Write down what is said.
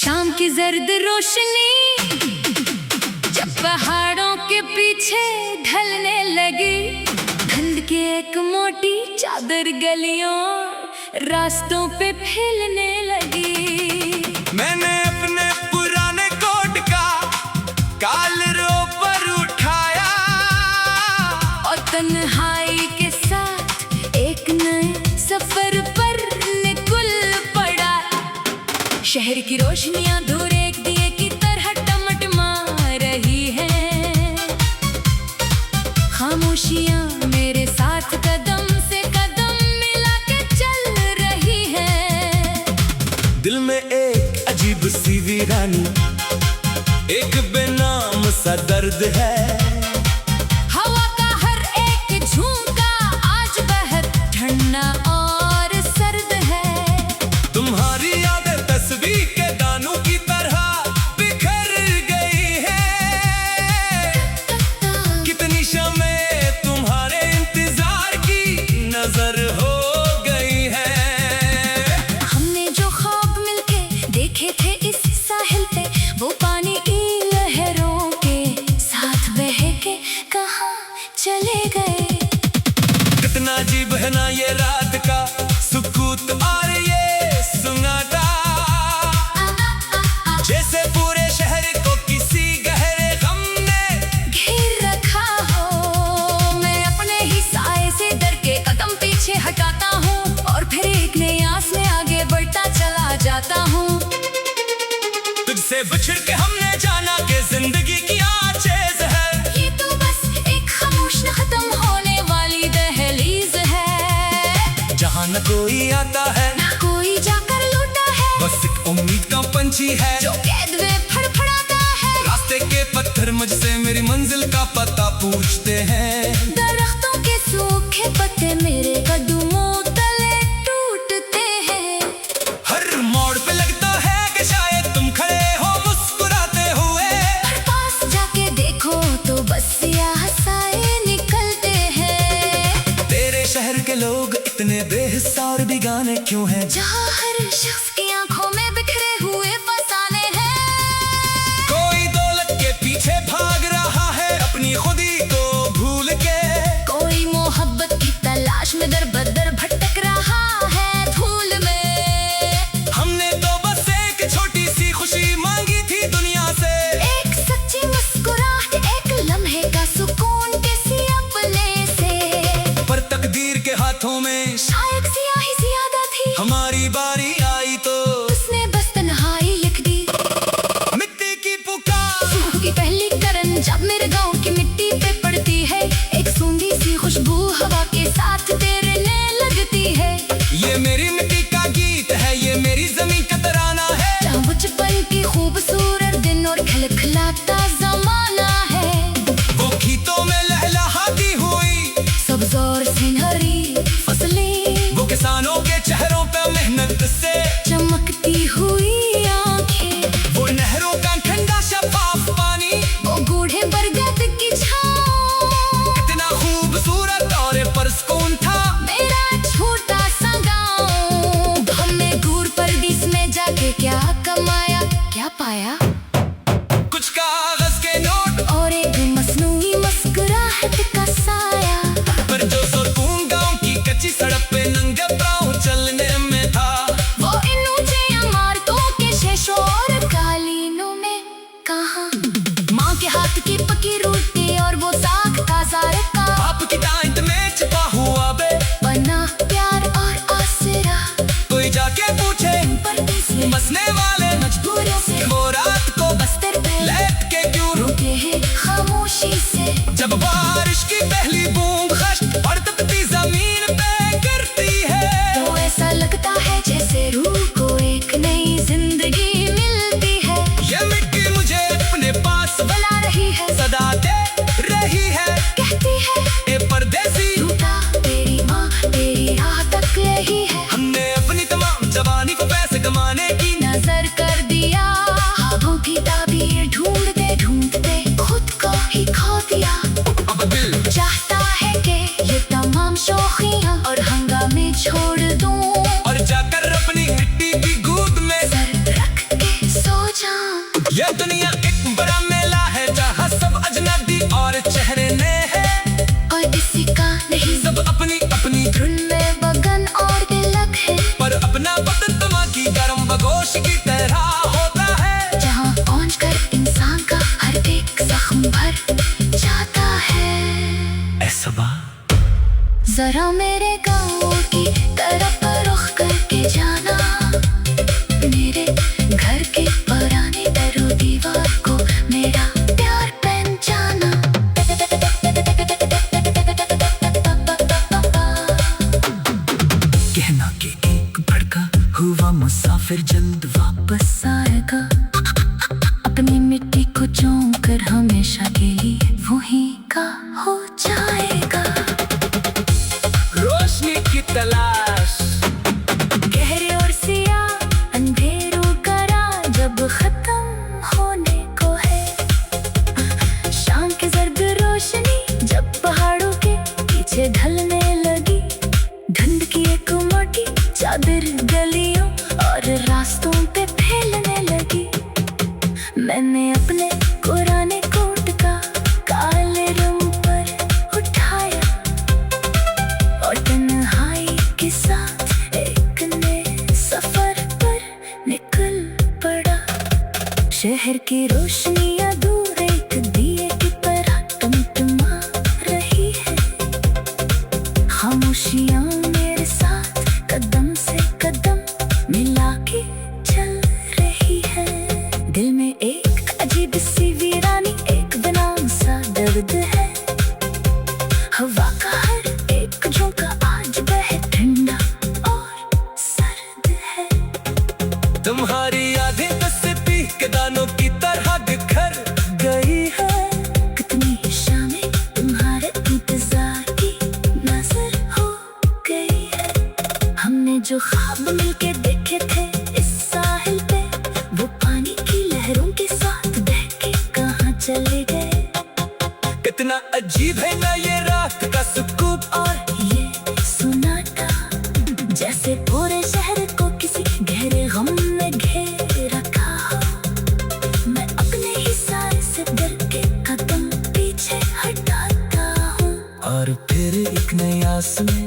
शाम की जर्द रोशनी जब पहाड़ों के पीछे ढलने लगी, धुंध की एक मोटी चादर गलियों रास्तों पे फैलने लगी। मैंने अपने पुराने कोट का कॉलरों पर उठाया और तन्हाई के साथ एक नए सफर पर निकल पड़ा। शहर की रोशनियां दूर एक दिए की तरह टमटमा रही हैं, खामोशियां मेरे साथ कदम से कदम मिला के चल रही हैं। दिल में एक अजीब सी वीरानी, एक बेनाम सा दर्द है। हवा का हर एक झोंका आज बहुत ठंडा और सर्द है। तुम्हारी यादें तस्वीर के दानों की तरह बिखर गई है। कितनी शमें तुम्हारे इंतजार की नजर हो गई है। हमने जो ख्वाब मिलके देखे थे इस साहिल पे, वो पानी की लहरों के साथ बह के कहाँ चले गए। कितना अजीब है ना ये रात का सुकूत और ये सुनाटा, जैसे पूरे शहर को किसी गहरे गम ने घेर रखा हो। मैं अपने ही साए से डर के कदम पीछे हटाता हूँ और फिर एक नई आस में आगे बढ़ता चला जाता हूँ। तुझसे बिछड़ के हमने जाना कि जिंदगी की आचेज है। ये तो बस एक खामोश न खत्म होने वाली दहलीज है, जहाँ न कोई आता है ना कोई जाकर लौटा है, बस एक उम्मीद का पंछी है जो कैद में फड़फड़ाता है। रास्ते के पत्थर मुझसे मेरी मंजिल का पता पूछते हैं। दरख्तों के सूखे पत्ते मेरे कदमों तले टूटते हैं। हर मोड़ पे लगता है कि शायद तुम खड़े हो मुस्कुराते हुए, पर पास जाके देखो तो बस सियाह साए निकलते हैं। तेरे शहर के लोग इतने बेहिस्सा और बेगाने क्यों हैं? जहाँ हर शख्स की आंखों में बिखरे हुए फसाने हैं। कोई दौलत के पीछे भाग रहा है अपनी खुदी को भूल के, कोई मोहब्बत की तलाश में दर बदर भटक रहा है धूल में। हमने तो बस एक छोटी सी खुशी मांगी थी दुनिया से, एक सच्ची मुस्कुराहट, एक लम्हे का सुकून किसी अपने से। पर तकदीर के हाथों में शायद सियाही ज्यादा थी, हमारी बारी आई तो उसने बस तन्हाई लिख दी। मिट्टी की पुकार, सुबह की पहली करन जब मेरे गांव की मिट्टी पे पड़ती है, एक सूंघी सी खुशबू हवा के साथ तेरने लगती है। ये मेरी मिट्टी का गीत है, ये मेरी जमीन का तराना है। जहाँ बचपन की खूबसूरत दिन और खिलखिलाता जमाना है, वो खेतों में लहलहाती हुई सब्ज और सिनहरी फसलें, वो किसानों के चेहरों पे मेहनत से चमकती हुई आंखें, वो नहरों का ठंडा शफाफ पानी, वो बूढ़े बरगद की छाँव। कितना खूबसूरत और परसकून था मेरा छोटा सा गाँव। हमने दूर परदेस में जाके क्या कमाया, क्या पाया? कुछ कागज के नोट और एक मसनूई मुस्कुराहट का साया। पर जो सुकून गांव की कच्ची सड़क पे नंगे पांव चलने में था, वो इन ऊंचे इमारतों के शेषों और कालीनों में कहाँ? माँ के हाथ की पकी रोटी और वो साग ताजा रखा, बाप की दांत में छिपा हुआ बे बना प्यार और आसरा। कोई जाके पूछे परदेस में बसने वाले मजबूरों से वो रात को बस्तर पे लेट के क्यों रुके हैं खामोशी से। जब बारिश की पहली बूंद खश्त और तपती जमीन पे गिरती है, तो ऐसा लगता है जैसे रूह को एक नई जिंदगी मिलती है। ये मिट्टी मुझे अपने पास बुला रही है, सदा दे रही है, कहती है ए परदेसी लूटा तेरी माँ तेरी राह तक यही है। हमने अपनी तमाम जवानी को पैसे कमाने की नजर कर दिया ये दुनिया एक बड़ा मेला है जहाँ सब अजनबी और चेहरे नए हैं। कोई किसी का नहीं, सब अपनी अपनी धुन में मगन और तिलक है। पर अपना बदन तमाकी गरम बगोश की तरह होता है, जहाँ पहुँच कर इंसान का हर एक जख्म भर जाता है। ऐसा बा जरा मेरे गाँव की तरफ रुख करके जाना, मेरे घर के पुराने दरो दीवार को मेरा प्यार पहचाना। कहना कि एक भड़का हुआ मुसाफिर जल्द वापस आएगा, अपनी मिट्टी को चूम कर हमेशा के लिए वहीं का हो जाएगा। रोशनी की तलाश, गहरे और सियाह अंधेरों का रात जब खत्म होने को है। शाम की जर्द रोशनी जब पहाड़ों के पीछे ढलने लगी, धुंध की एक मोटी चादर गलियों और रास्तों पे फैलने लगी। मैंने अपने पुराने कोट का काले रंग पर उठाया और तन्हाई के साथ एक नए सफर पर निकल पड़ा। शहर की रोशनियां दूर एक दिए की तरह टमटमा रही है, खामोशियां मेरे साथ कदम से कदम मिला के चल रही है। दिल में एक अजीब सी वीरानी, एक बेनाम सा दर्द है। हवा का हर एक झोंका आज बहे ठंडा और सर्द है। तुम्हारी यादें तस्वीर के दानों की तरह बिखर गई है। कितनी शामें तुम्हारे इंतजार की नजर हो गई है। हमने जो ख्वाब मिलके देखे थे इस साहिल पे, वो पानी की लहरों के साथ बह के कहाँ चले गए। कितना अजीब है ना ये रात का सुकून, और ये सुनाटा जैसे पूरे शहर को किसी गहरे गम ने घेर रखा हो। मैं अपने ही साए से डर के कदम पीछे हटाता हूँ, और फिर एक नई आस में